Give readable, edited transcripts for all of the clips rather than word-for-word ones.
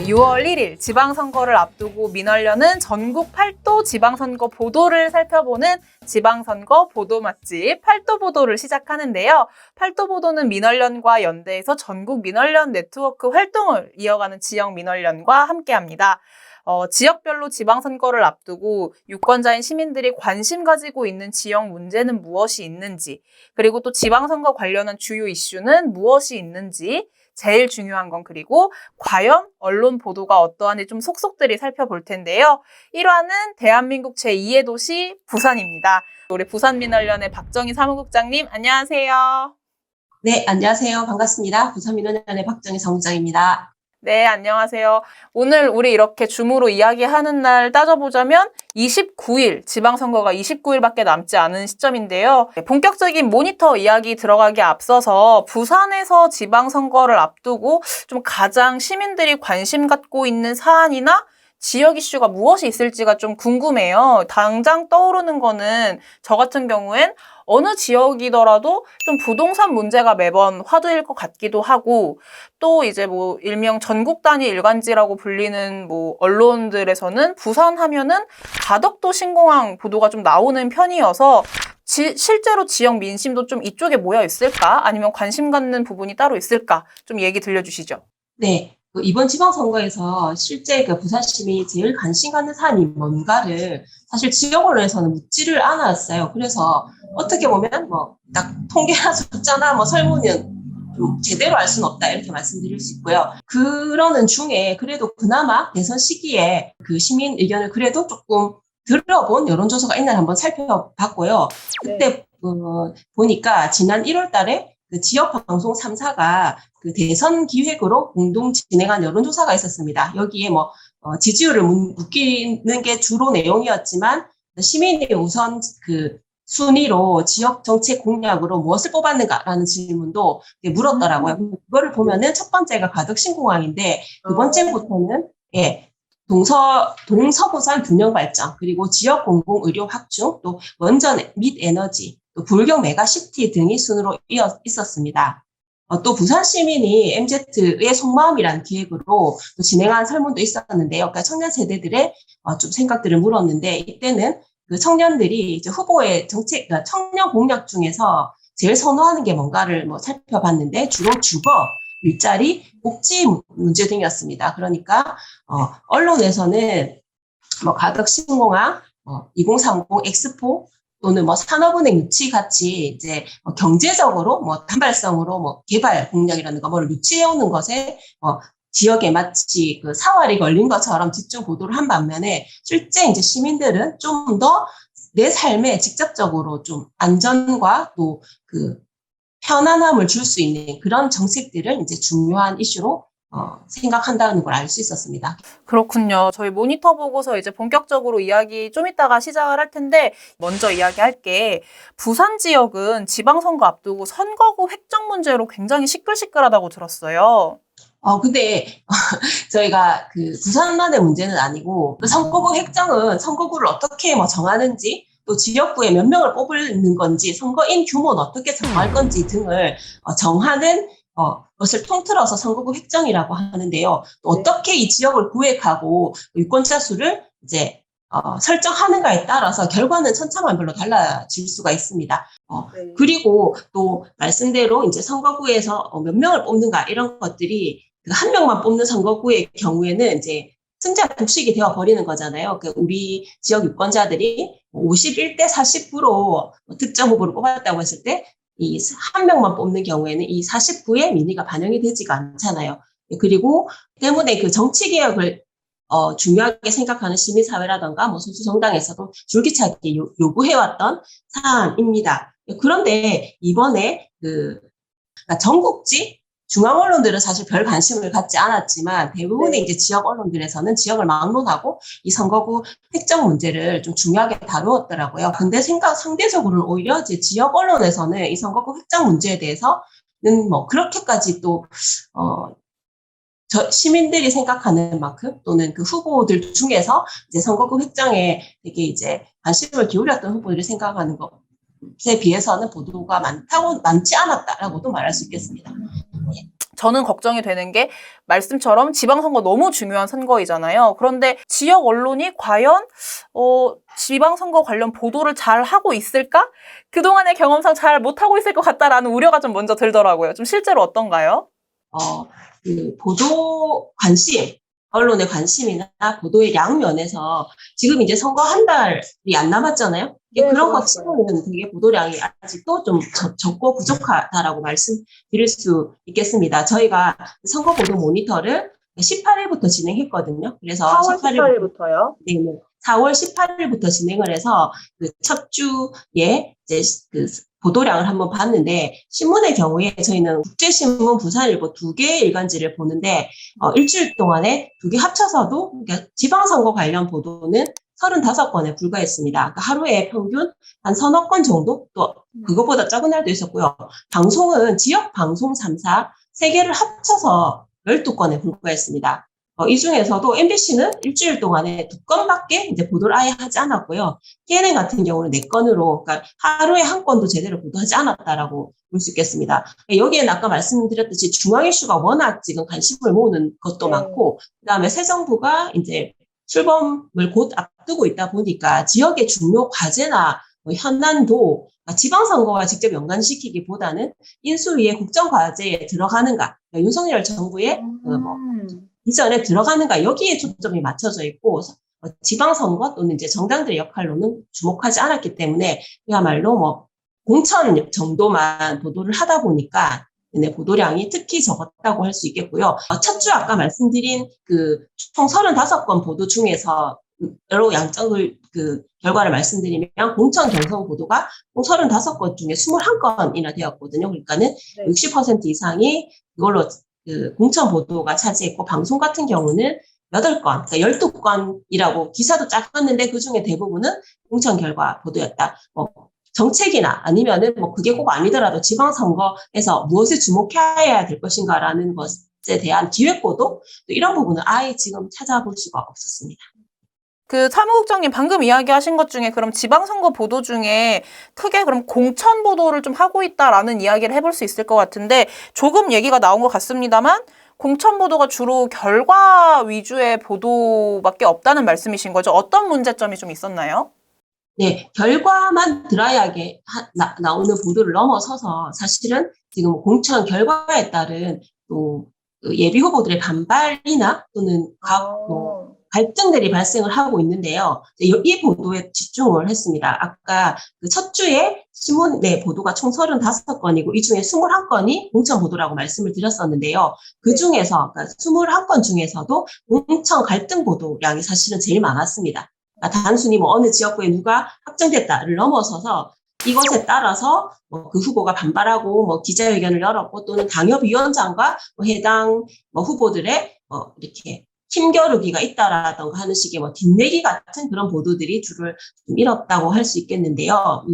6월 1일 지방선거를 앞두고 민원련은 전국 8도 지방선거 보도를 살펴보는 지방선거 보도 맛집 8도 보도를 시작하는데요. 8도 보도는 민원련과 연대해서 전국 민원련 네트워크 활동을 이어가는 지역 민원련과 함께합니다. 지역별로 지방선거를 앞두고 유권자인 시민들이 관심 가지고 있는 지역 문제는 무엇이 있는지, 그리고 또 지방선거 관련한 주요 이슈는 무엇이 있는지, 제일 중요한 건 그리고 과연 언론 보도가 어떠한지 좀 속속들이 살펴볼 텐데요. 1화는 대한민국 제2의 도시 부산입니다. 우리 부산민원련의 박정희 사무국장님, 안녕하세요. 네, 안녕하세요. 반갑습니다. 부산민원련의 박정희 사무국장입니다. 네, 안녕하세요. 오늘 우리 이렇게 줌으로 이야기하는 날 따져보자면 29일, 지방선거가 29일밖에 남지 않은 시점인데요. 본격적인 모니터 이야기 들어가기 앞서서 부산에서 지방선거를 앞두고 좀 가장 시민들이 관심 갖고 있는 사안이나 지역 이슈가 무엇이 있을지가 좀 궁금해요. 당장 떠오르는 거는 저 같은 경우엔 어느 지역이더라도 좀 부동산 문제가 매번 화두일 것 같기도 하고, 또 이제 뭐 일명 전국 단위 일간지라고 불리는 뭐 언론들에서는 부산 하면은 가덕도 신공항 보도가 좀 나오는 편이어서 실제로 지역 민심도 좀 이쪽에 모여 있을까? 아니면 관심 갖는 부분이 따로 있을까? 좀 얘기 들려주시죠. 네, 이번 지방선거에서 실제 부산 시민이 제일 관심 갖는 사안이 뭔가를 사실 지역 언론에서는 묻지를 않았어요. 그래서 어떻게 보면 딱 통계나 숫자나 설문은 좀 제대로 알 수는 없다 이렇게 말씀드릴 수 있고요. 그러는 중에 그래도 그나마 대선 시기에 그 시민 의견을 그래도 조금 들어본 여론조사가 있나 한번 살펴봤고요. 그때 보니까 지난 1월 달에 그 지역 방송 3사가 그 대선 기획으로 공동 진행한 여론조사가 있었습니다. 여기에 지지율을 묻기는 게 주로 내용이었지만 시민이 우선 그 순위로 지역 정책 공약으로 무엇을 뽑았는가라는 질문도 물었더라고요. 그거를 보면은 첫 번째가 가덕신공항인데 두 번째부터는 동서부산 균형 발전, 그리고 지역 공공의료 확충, 또 원전 및 에너지, 또 불경 메가시티 등이 순으로 있었습니다. 또 부산 시민이 MZ의 속마음이라는 기획으로 또 진행한 설문도 있었는데요. 그러니까 청년 세대들의 좀 생각들을 물었는데, 이때는 그 청년들이 이제 후보의 정책, 그러니까 청년 공약 중에서 제일 선호하는 게 뭔가를 살펴봤는데, 주로 주거, 일자리, 복지 문제 등이었습니다. 그러니까 언론에서는 가덕신공항, 2030 엑스포 또는 산업은행 유치 같이 이제 경제적으로 단발성으로 개발 공약이라는 거 유치해오는 것에 지역에 마치 그 사활이 걸린 것처럼 집중 보도를 한 반면에 실제 이제 시민들은 좀 더 내 삶에 직접적으로 좀 안전과 또 그 편안함을 줄 수 있는 그런 정책들을 이제 중요한 이슈로 생각한다는 걸 알 수 있었습니다. 그렇군요. 저희 모니터 보고서 이제 본격적으로 이야기 좀 이따가 시작을 할 텐데, 먼저 이야기할게. 부산 지역은 지방선거 앞두고 선거구 획정 문제로 굉장히 시끌시끌하다고 들었어요. 근데 저희가 그 부산만의 문제는 아니고, 그 선거구 획정은 선거구를 어떻게 정하는지, 또 지역구에 몇 명을 뽑는 건지, 선거인 규모는 어떻게 정할 건지 등을 정하는 것을 통틀어서 선거구 획정이라고 하는데요. 또 어떻게 이 지역을 구획하고 유권자 수를 이제 설정하는가에 따라서 결과는 천차만별로 달라질 수가 있습니다. 그리고 또 말씀대로 이제 선거구에서 몇 명을 뽑는가 이런 것들이 한 명만 뽑는 선거구의 경우에는 이제 승자 독식이 되어 버리는 거잖아요. 우리 지역 유권자들이 51대 49로 특정 후보를 뽑았다고 했을 때 이 한 명만 뽑는 경우에는 이 49의 민의가 반영이 되지가 않잖아요. 그리고 때문에 그 정치 개혁을 중요하게 생각하는 시민사회라든가 소수 정당에서도 줄기차게 요구해왔던 사안입니다. 그런데 이번에 그러니까 전국지 중앙 언론들은 사실 별 관심을 갖지 않았지만 대부분의 이제 지역 언론들에서는 지역을 막론하고 이 선거구 획정 문제를 좀 중요하게 다루었더라고요. 근데 상대적으로는 오히려 이제 지역 언론에서는 이 선거구 획정 문제에 대해서는 그렇게까지 또 시민들이 생각하는 만큼 또는 그 후보들 중에서 이제 선거구 획정에 되게 이제 관심을 기울였던 후보들이 생각하는 것에 비해서는 보도가 많지 않았다라고도 말할 수 있겠습니다. 저는 걱정이 되는 게 말씀처럼 지방선거 너무 중요한 선거이잖아요. 그런데 지역 언론이 과연 지방선거 관련 보도를 잘 하고 있을까? 그동안의 경험상 잘 못하고 있을 것 같다라는 우려가 좀 먼저 들더라고요. 좀 실제로 어떤가요? 그 보도 관심, 언론의 관심이나 보도의 양 면에서 지금 이제 선거 한 달이 안 남았잖아요. 네, 그런 것 그렇죠. 치고는 되게 보도량이 아직도 좀 적고 부족하다라고 말씀드릴 수 있겠습니다. 저희가 선거 보도 모니터를 18일부터 진행했거든요. 그래서 4월 18일부터요? 네, 4월 18일부터 진행을 해서 그 첫 주에 이제 그 보도량을 한번 봤는데 신문의 경우에 저희는 국제신문, 부산일보 두 개의 일간지를 보는데 일주일 동안에 두 개 합쳐서도 그러니까 지방선거 관련 보도는 35건에 불과했습니다. 그러니까 하루에 평균 한 서너 건 정도 또 그것보다 적은 날도 있었고요. 방송은 지역 방송 3사 세 개를 합쳐서 12건에 불과했습니다. 이 중에서도 MBC는 일주일 동안에 2건밖에 이제 보도를 아예 하지 않았고요. CNN 같은 경우는 4건으로, 그러니까 하루에 한 건도 제대로 보도하지 않았다라고 볼 수 있겠습니다. 여기에는 아까 말씀드렸듯이 중앙 이슈가 워낙 지금 관심을 모으는 것도 많고, 그 다음에 새 정부가 이제 출범을 곧 앞두고 있다 보니까 지역의 중요 과제나 현안도 지방선거와 직접 연관시키기보다는 인수위의 국정과제에 들어가는가, 그러니까 윤석열 정부의 이전에 들어가는가 여기에 초점이 맞춰져 있고 지방선거 또는 이제 정당들의 역할로는 주목하지 않았기 때문에 그야말로 공천 정도만 보도를 하다 보니까 보도량이 특히 적었다고 할 수 있겠고요. 첫 주 아까 말씀드린 그 총 35건 보도 중에서 여러 양적을 결과를 말씀드리면 공천 경선 보도가 총 35건 중에 21건이나 되었거든요. 그러니까는 60% 이상이 그걸로 공천 보도가 차지했고 방송 같은 경우는 8건, 그러니까 12건이라고 기사도 작았는데 그중에 대부분은 공천 결과 보도였다. 정책이나 아니면은 그게 꼭 아니더라도 지방선거에서 무엇에 주목해야 될 것인가라는 것에 대한 기획 보도 이런 부분은 아예 지금 찾아볼 수가 없었습니다. 사무국장님 방금 이야기하신 것 중에 그럼 지방선거 보도 중에 크게 그럼 공천 보도를 좀 하고 있다라는 이야기를 해볼 수 있을 것 같은데 조금 얘기가 나온 것 같습니다만 공천 보도가 주로 결과 위주의 보도밖에 없다는 말씀이신 거죠? 어떤 문제점이 좀 있었나요? 네, 결과만 드라이하게 나오는 보도를 넘어서서 사실은 지금 공천 결과에 따른 또 예비 후보들의 반발이나 또는 갈등들이 발생을 하고 있는데요. 이 보도에 집중을 했습니다. 아까 첫 주에 신문 내 보도가 총 35건이고 이 중에 21건이 공천 보도라고 말씀을 드렸었는데요. 그 중에서 그러니까 21건 중에서도 공천 갈등 보도량이 사실은 제일 많았습니다. 그러니까 단순히 어느 지역구에 누가 확정됐다를 넘어서서 이것에 따라서 그 후보가 반발하고 기자회견을 열었고 또는 당협위원장과 해당 후보들의 이렇게 힘겨루기가 있다라던가 하는 식의 뒷내기 같은 그런 보도들이 줄을 좀 잃었다고 할 수 있겠는데요.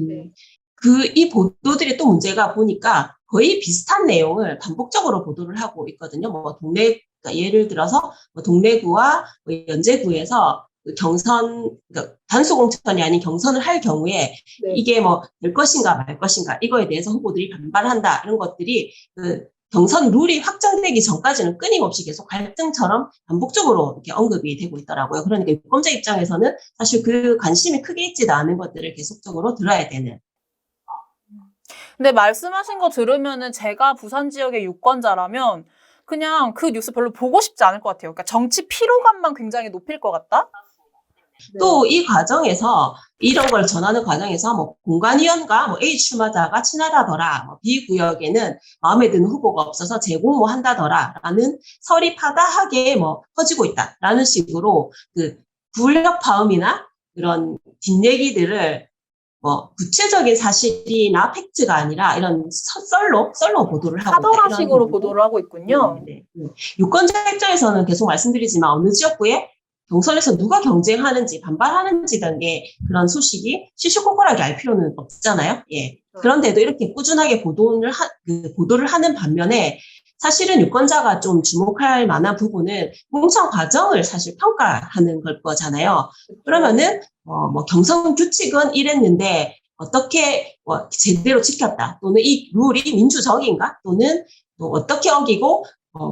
이 보도들이 또 문제가 보니까 거의 비슷한 내용을 반복적으로 보도를 하고 있거든요. 그러니까 예를 들어서 동래구와 연제구에서 그러니까 단수 공천이 아닌 경선을 할 경우에 이게 될 것인가 말 것인가 이거에 대해서 후보들이 반발한다 이런 것들이 경선 룰이 확정되기 전까지는 끊임없이 계속 갈등처럼 반복적으로 이렇게 언급이 되고 있더라고요. 그러니까 유권자 입장에서는 사실 그 관심이 크게 있지도 않은 것들을 계속적으로 들어야 되는. 근데 말씀하신 거 들으면은 제가 부산 지역의 유권자라면 그냥 그 뉴스 별로 보고 싶지 않을 것 같아요. 그러니까 정치 피로감만 굉장히 높일 것 같다? 또 이 과정에서 이런 걸 전하는 과정에서 공관위원과 A 출마자가 친하다더라, B 구역에는 마음에 드는 후보가 없어서 재공모한다더라라는 설이 파다하게 퍼지고 있다라는 식으로 불협화음이나 그런 뒷얘기들을 구체적인 사실이나 팩트가 아니라 이런 썰로 보도를 하고 사설화식으로 보도를 하고 있군요. 네. 유권자 입장에서는 계속 말씀드리지만 어느 지역구에 경선에서 누가 경쟁하는지 반발하는지 등의 그런 소식이 시시콜콜하게 알 필요는 없잖아요. 예. 그런데도 이렇게 꾸준하게 보도를 하는 반면에 사실은 유권자가 좀 주목할 만한 부분은 공천 과정을 사실 평가하는 걸 거잖아요. 그러면은 경선 규칙은 이랬는데 어떻게 제대로 지켰다 또는 이 룰이 민주적인가 또는 또 어떻게 어기고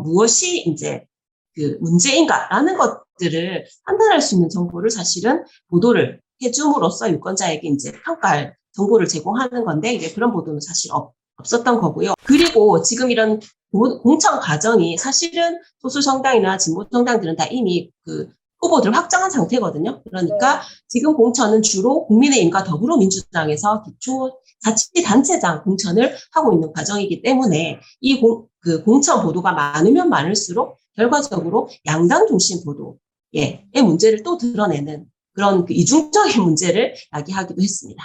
무엇이 이제 그 문제인가라는 것들을 판단할 수 있는 정보를 사실은 보도를 해줌으로써 유권자에게 이제 평가할 정보를 제공하는 건데 이제 그런 보도는 사실 없었던 거고요. 그리고 지금 이런 공천 과정이 사실은 소수 정당이나 진보 정당들은 다 이미 그 후보들 확정한 상태거든요. 그러니까 지금 공천은 주로 국민의힘과 더불어민주당에서 기초자치단체장 공천을 하고 있는 과정이기 때문에 이 공천 보도가 많으면 많을수록 결과적으로 양당 중심 보도의 문제를 또 드러내는 그런 그 이중적인 문제를 야기하기도 했습니다.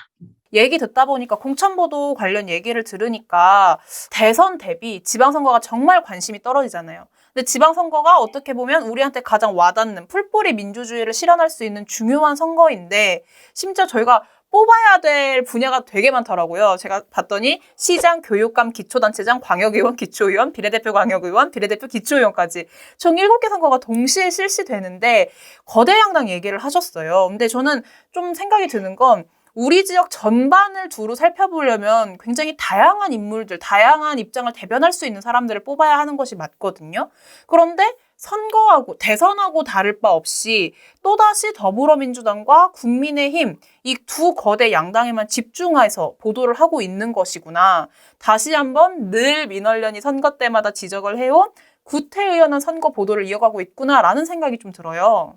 얘기 듣다 보니까 공천보도 관련 얘기를 들으니까 대선 대비 지방선거가 정말 관심이 떨어지잖아요. 근데 지방선거가 어떻게 보면 우리한테 가장 와닿는 풀뿌리 민주주의를 실현할 수 있는 중요한 선거인데 심지어 저희가 뽑아야 될 분야가 되게 많더라고요. 제가 봤더니 시장, 교육감, 기초단체장, 광역의원, 기초의원, 비례대표 광역의원, 비례대표 기초의원까지 총 7개 선거가 동시에 실시되는데 거대 양당 얘기를 하셨어요. 근데 저는 좀 생각이 드는 건 우리 지역 전반을 두루 살펴보려면 굉장히 다양한 인물들, 다양한 입장을 대변할 수 있는 사람들을 뽑아야 하는 것이 맞거든요. 그런데 대선하고 다를 바 없이 또다시 더불어민주당과 국민의힘 이 두 거대 양당에만 집중해서 보도를 하고 있는 것이구나. 다시 한번 늘 민원련이 선거 때마다 지적을 해온 구태의연한 선거 보도를 이어가고 있구나라는 생각이 좀 들어요.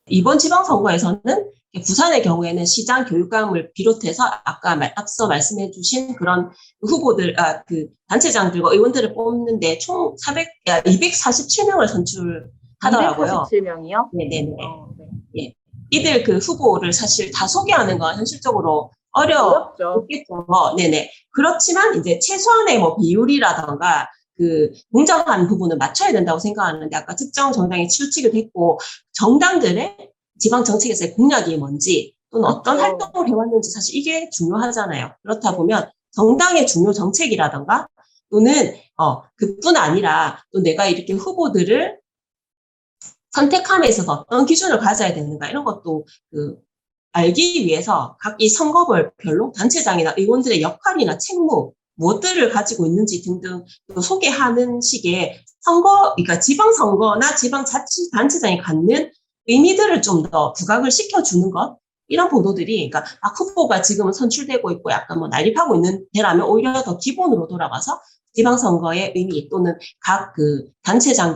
이번 지방선거에서는 부산의 경우에는 시장 교육감을 비롯해서 앞서 말씀해 주신 그런 그 단체장들과 의원들을 뽑는데 총 247명을 선출하더라고요. 247명이요? 네네네. 예. 이들 그 후보를 사실 다 소개하는 건 현실적으로 어렵겠죠. 네네. 그렇지만 이제 최소한의 비율이라던가 그 공정한 부분을 맞춰야 된다고 생각하는데 아까 특정 정당에 치우치기도 했고 정당들의 지방 정책에서의 공약이 뭔지 또는 어떤 활동을 해왔는지 사실 이게 중요하잖아요. 그렇다 보면 정당의 중요 정책이라던가 또는 그뿐 아니라 또 내가 이렇게 후보들을 선택함에 있어서 어떤 기준을 가져야 되는가 이런 것도 알기 위해서 각 이 선거별로 단체장이나 의원들의 역할이나 책무 무엇들을 가지고 있는지 등등 또 소개하는 식의 그러니까 지방선거나 지방자치단체장이 갖는 의미들을 좀 더 부각을 시켜주는 것 이런 보도들이 그러니까 후보가 지금은 선출되고 있고 약간 난립하고 있는 데라면 오히려 더 기본으로 돌아가서 지방선거의 의미 또는 각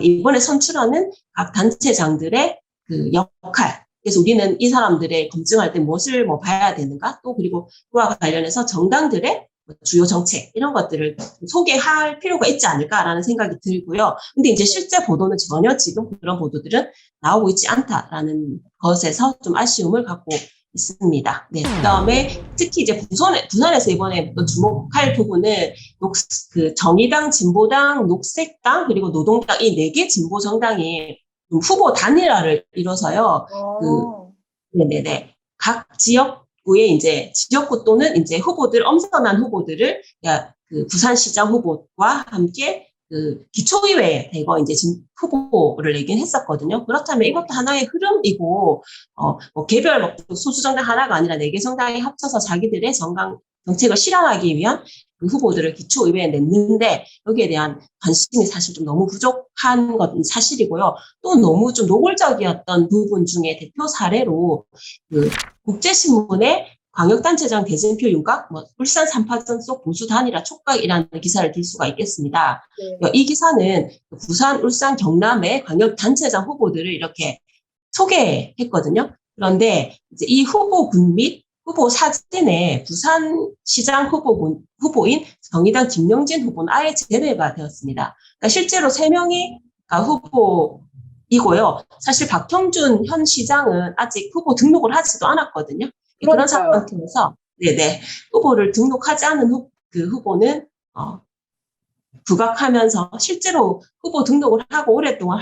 이번에 선출하는 각 단체장들의 그 역할 그래서 우리는 이 사람들의 검증할 때 무엇을 봐야 되는가 또 그리고 그와 관련해서 정당들의 주요 정책 이런 것들을 소개할 필요가 있지 않을까라는 생각이 들고요. 근데 이제 실제 보도는 전혀 지금 그런 보도들은 나오고 있지 않다라는 것에서 좀 아쉬움을 갖고 있습니다. 네. 그다음에 특히 이제 부산에서 이번에 또 주목할 부분은 정의당, 진보당, 녹색당 그리고 노동당 이 4개 진보 정당이 후보 단일화를 이뤄서요. 네네네. 각 지역구에 이제 지역구 또는 이제 엄선한 후보들을 부산시장 후보와 함께 기초의회 대거 이제 후보를 내긴 했었거든요. 그렇다면 이것도 하나의 흐름이고, 개별 소수정당 하나가 아니라 4개 정당이 합쳐서 자기들의 정책을 실현하기 위한 그 후보들을 기초의회에 냈는데, 여기에 대한 관심이 사실 좀 너무 부족한 건 사실이고요. 또 너무 좀 노골적이었던 부분 중에 대표 사례로, 국제신문의 광역단체장 대진표 윤곽, 울산 3파전 속 보수 단일화 촉각이라는 기사를 들 수가 있겠습니다. 네. 이 기사는 부산, 울산, 경남의 광역단체장 후보들을 이렇게 소개했거든요. 그런데 이제 이 후보군 및 후보 사진에 부산시장 후보인 정의당 김영진 후보는 아예 제외가 되었습니다. 그러니까 실제로 3명이 후보이고요. 사실 박형준 현 시장은 아직 후보 등록을 하지도 않았거든요. 그런 상태에서 후보를 등록하지 않은 후보는 부각하면서 실제로 후보 등록을 하고 오랫동안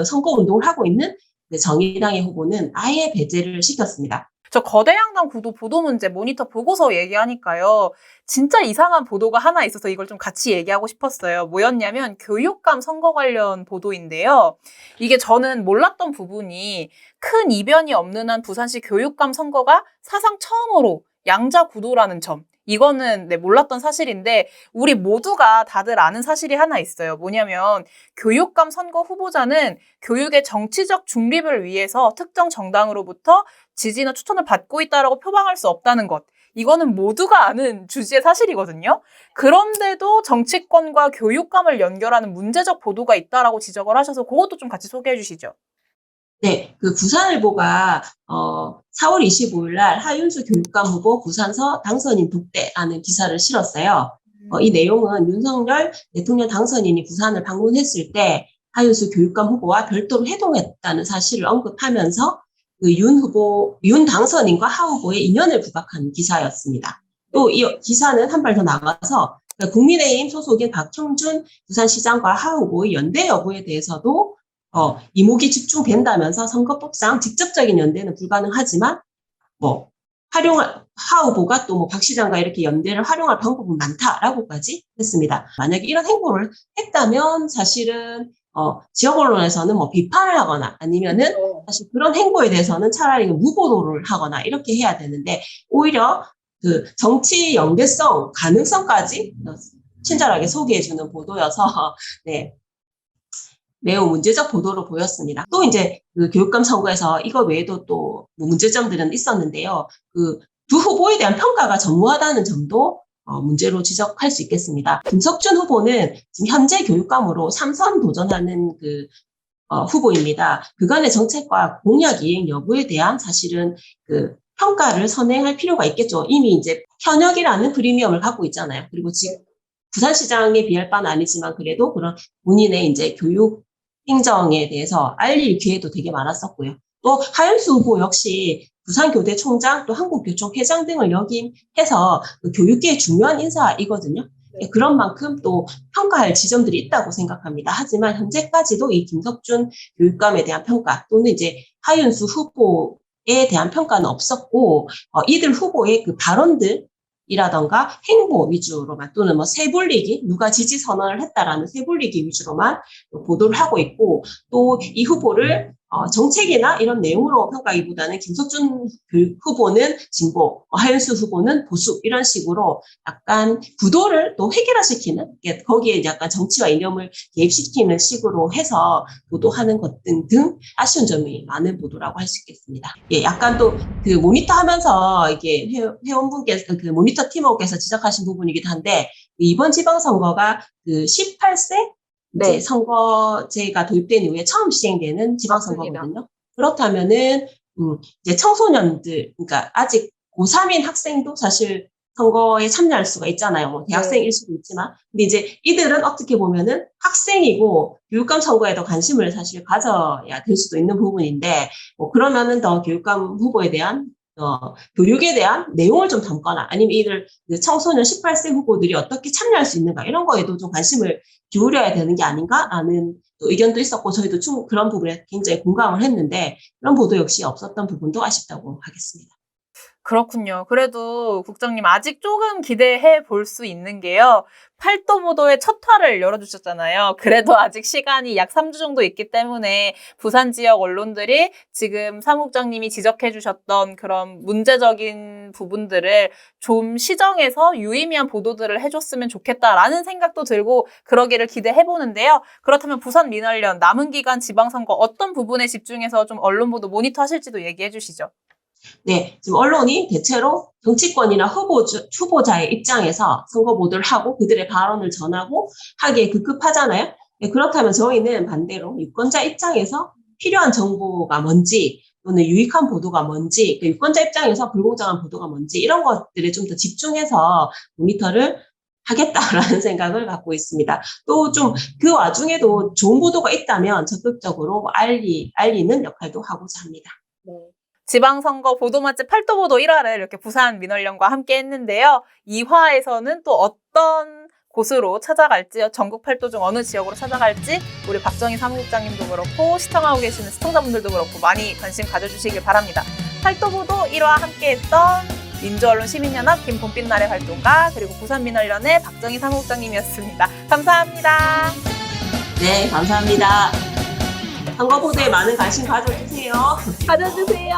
선거 운동을 하고 있는 정의당의 후보는 아예 배제를 시켰습니다. 저 거대 양당 구도 보도 문제 모니터 보고서 얘기하니까요. 진짜 이상한 보도가 하나 있어서 이걸 좀 같이 얘기하고 싶었어요. 뭐였냐면 교육감 선거 관련 보도인데요. 이게 저는 몰랐던 부분이 큰 이변이 없는 한 부산시 교육감 선거가 사상 처음으로 양자 구도라는 점. 이거는 몰랐던 사실인데 우리 모두가 다들 아는 사실이 하나 있어요. 뭐냐면 교육감 선거 후보자는 교육의 정치적 중립을 위해서 특정 정당으로부터 지지나 추천을 받고 있다라고 표방할 수 없다는 것. 이거는 모두가 아는 주지의 사실이거든요. 그런데도 정치권과 교육감을 연결하는 문제적 보도가 있다라고 지적을 하셔서 그것도 좀 같이 소개해 주시죠. 네, 그 부산일보가 4월 25일 날 하윤수 교육감 후보 부산서 당선인 독대라는 기사를 실었어요. 이 내용은 윤석열 대통령 당선인이 부산을 방문했을 때 하윤수 교육감 후보와 별도로 회동했다는 사실을 언급하면서 그 윤 당선인과 하 후보의 인연을 부각한 기사였습니다. 또 이 기사는 한 발 더 나가서 국민의힘 소속인 박형준 부산시장과 하 후보의 연대 여부에 대해서도 이목이 집중된다면서 선거법상 직접적인 연대는 불가능하지만 하 후보가 또 박 시장과 이렇게 연대를 활용할 방법은 많다라고까지 했습니다. 만약에 이런 행보를 했다면 사실은 지역 언론에서는 비판을 하거나 아니면은 사실 그런 행보에 대해서는 차라리 무보도를 하거나 이렇게 해야 되는데 오히려 그 정치 연계성 가능성까지 친절하게 소개해주는 보도여서 네. 매우 문제적 보도로 보였습니다. 또 이제 그 교육감 선거에서 이거 외에도 또 문제점들은 있었는데요. 그 두 후보에 대한 평가가 전무하다는 점도 문제로 지적할 수 있겠습니다. 김석준 후보는 지금 현재 교육감으로 3선 도전하는 그 후보입니다. 그간의 정책과 공약 이행 여부에 대한 사실은 그 평가를 선행할 필요가 있겠죠. 이미 이제 현역이라는 프리미엄을 갖고 있잖아요. 그리고 지금 부산시장에 비할 바는 아니지만 그래도 그런 본인의 이제 교육 행정에 대해서 알릴 기회도 되게 많았었고요. 또 하윤수 후보 역시 부산교대 총장 또 한국교총 회장 등을 역임해서 그 교육계의 중요한 인사이거든요. 그런 만큼 또 평가할 지점들이 있다고 생각합니다. 하지만 현재까지도 이 김석준 교육감에 대한 평가 또는 이제 하윤수 후보에 대한 평가는 없었고 이들 후보의 그 발언들 이라던가 행보 위주로만 또는 세불리기 누가 지지 선언을 했다라는 세불리기 위주로만 보도를 하고 있고 또 이 후보를 정책이나 이런 내용으로 평가하기보다는 김석준 후보는 진보, 하윤수 후보는 보수 이런 식으로 약간 구도를 또 획일화시키는 거기에 약간 정치와 이념을 개입시키는 식으로 해서 보도하는 것 등 아쉬운 점이 많은 보도라고 할 수 있겠습니다. 예, 약간 또 그 모니터 하면서 이게 회원분께서 그 모니터 팀워크에서 지적하신 부분이기도 한데 이번 지방선거가 그 18세 이제 선거제가 도입된 이후에 처음 시행되는 지방선거거든요. 그렇다면은 이제 청소년들, 그러니까 아직 고3인 학생도 사실 선거에 참여할 수가 있잖아요. 대학생일 수도 있지만. 근데 이제 이들은 어떻게 보면은 학생이고 교육감 선거에도 관심을 사실 가져야 될 수도 있는 부분인데 그러면은 더 교육감 후보에 대한 교육에 대한 내용을 좀 담거나 아니면 이들 청소년 18세 후보들이 어떻게 참여할 수 있는가 이런 거에도 좀 관심을 기울여야 되는 게 아닌가라는 또 의견도 있었고 저희도 그런 부분에 굉장히 공감을 했는데 그런 보도 역시 없었던 부분도 아쉽다고 하겠습니다. 그렇군요. 그래도 국장님 아직 조금 기대해 볼 수 있는 게요. 팔도 보도의 첫 화를 열어주셨잖아요. 그래도 아직 시간이 약 3주 정도 있기 때문에 부산 지역 언론들이 지금 사무국장님이 지적해 주셨던 그런 문제적인 부분들을 좀 시정해서 유의미한 보도들을 해줬으면 좋겠다라는 생각도 들고 그러기를 기대해 보는데요. 그렇다면 부산 민원련 남은 기간 지방선거 어떤 부분에 집중해서 좀 언론 보도 모니터 하실지도 얘기해 주시죠. 네, 지금 언론이 대체로 정치권이나 후보자의 입장에서 선거 보도를 하고 그들의 발언을 전하고 하기에 급급하잖아요. 네, 그렇다면 저희는 반대로 유권자 입장에서 필요한 정보가 뭔지 또는 유익한 보도가 뭔지 유권자 입장에서 불공정한 보도가 뭔지 이런 것들에 좀 더 집중해서 모니터를 하겠다라는 생각을 갖고 있습니다. 또 좀 그 와중에도 좋은 보도가 있다면 적극적으로 알리는 역할도 하고자 합니다. 네. 지방선거 보도 맛집 팔도보도 1화를 이렇게 부산 민원련과 함께 했는데요. 2화에서는 또 어떤 곳으로 찾아갈지, 전국 팔도 중 어느 지역으로 찾아갈지 우리 박정희 사무국장님도 그렇고 시청하고 계시는 시청자분들도 그렇고 많이 관심 가져주시길 바랍니다. 팔도보도 1화 함께했던 민주언론 시민연합 김봄빛날의 활동가 그리고 부산 민원련의 박정희 사무국장님이었습니다. 감사합니다. 네, 감사합니다. 선거 보도에 많은 관심 가져주세요. 가져주세요.